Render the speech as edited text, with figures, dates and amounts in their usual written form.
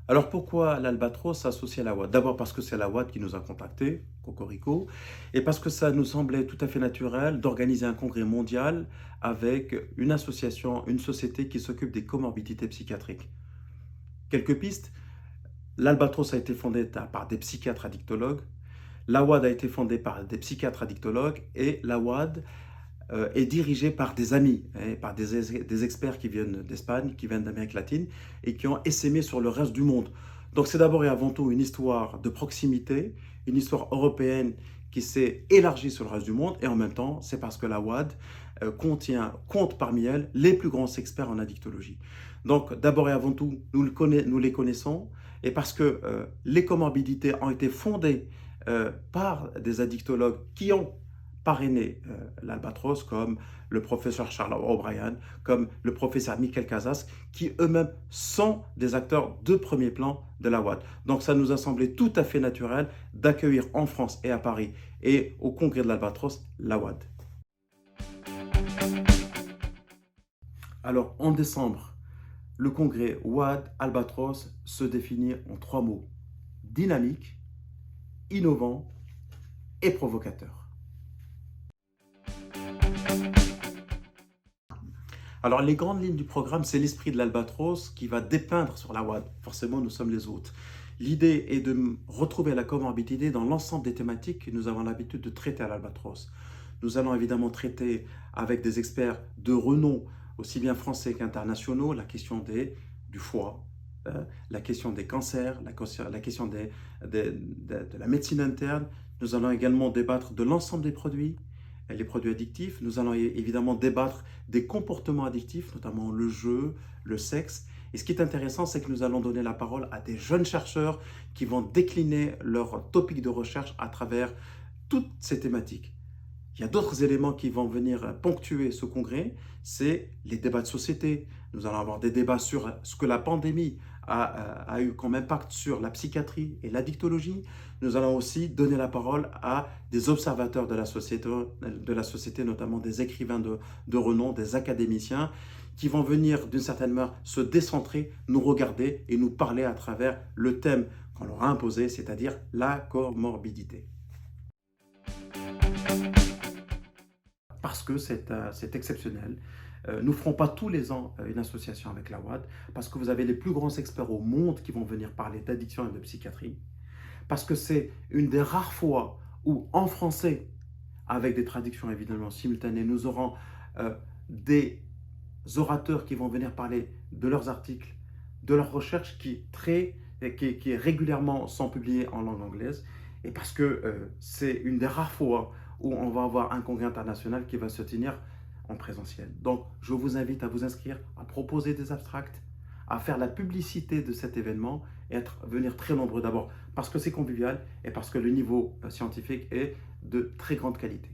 Alors pourquoi l'Albatros s'associe à la WAD? D'abord parce que c'est la WAD qui nous a contactés, Cocorico, et parce que ça nous semblait tout à fait naturel d'organiser un congrès mondial avec une association, une société qui s'occupe des comorbidités psychiatriques. Quelques pistes, l'Albatros a été fondé par des psychiatres addictologues, la WAD a été fondée par des psychiatres addictologues et la WAD est dirigée par des amis, par des experts qui viennent d'Espagne, qui viennent d'Amérique latine et qui ont essaimé sur le reste du monde. Donc c'est d'abord et avant tout une histoire de proximité, une histoire européenne qui s'est élargie sur le reste du monde et en même temps c'est parce que la WAD compte parmi elles les plus grands experts en addictologie. Donc d'abord et avant tout nous les connaissons et parce que les comorbidités ont été fondées par des addictologues qui ont parrainé l'Albatros, comme le professeur Charles O'Brien, comme le professeur Michael Casas, qui eux-mêmes sont des acteurs de premier plan de la WAD. Donc ça nous a semblé tout à fait naturel d'accueillir en France et à Paris et au congrès de l'Albatros la WAD. Alors en décembre, le congrès WAD Albatros se définit en trois mots: dynamique, innovant et provocateur. Alors, les grandes lignes du programme, c'est l'esprit de l'Albatros qui va dépeindre sur la WAD. Forcément, nous sommes les hôtes. L'idée est de retrouver la comorbidité dans l'ensemble des thématiques que nous avons l'habitude de traiter à l'Albatros. Nous allons évidemment traiter avec des experts de renom, aussi bien français qu'internationaux, la question du foie, la question des cancers, la question de la médecine interne. Nous allons également débattre de l'ensemble des produits, les produits addictifs. Nous allons évidemment débattre des comportements addictifs, notamment le jeu, le sexe. Et ce qui est intéressant, c'est que nous allons donner la parole à des jeunes chercheurs qui vont décliner leurs topics de recherche à travers toutes ces thématiques. Il y a d'autres éléments qui vont venir ponctuer ce congrès, c'est les débats de société. Nous allons avoir des débats sur ce que la pandémie a eu comme impact sur la psychiatrie et l'addictologie. Nous allons aussi donner la parole à des observateurs de la société notamment des écrivains de renom, des académiciens, qui vont venir d'une certaine manière se décentrer, nous regarder et nous parler à travers le thème qu'on leur a imposé, c'est-à-dire la comorbidité. Parce que c'est exceptionnel. Nous ne ferons pas tous les ans une association avec la WAD, parce que vous avez les plus grands experts au monde qui vont venir parler d'addiction et de psychiatrie, parce que c'est une des rares fois où, en français, avec des traductions évidemment simultanées, nous aurons des orateurs qui vont venir parler de leurs articles, de leurs recherches qui régulièrement sont publiées en langue anglaise, et parce que c'est une des rares fois où on va avoir un congrès international qui va se tenir en présentiel. Donc, je vous invite à vous inscrire, à proposer des abstracts, à faire la publicité de cet événement et venir très nombreux d'abord parce que c'est convivial et parce que le niveau scientifique est de très grande qualité.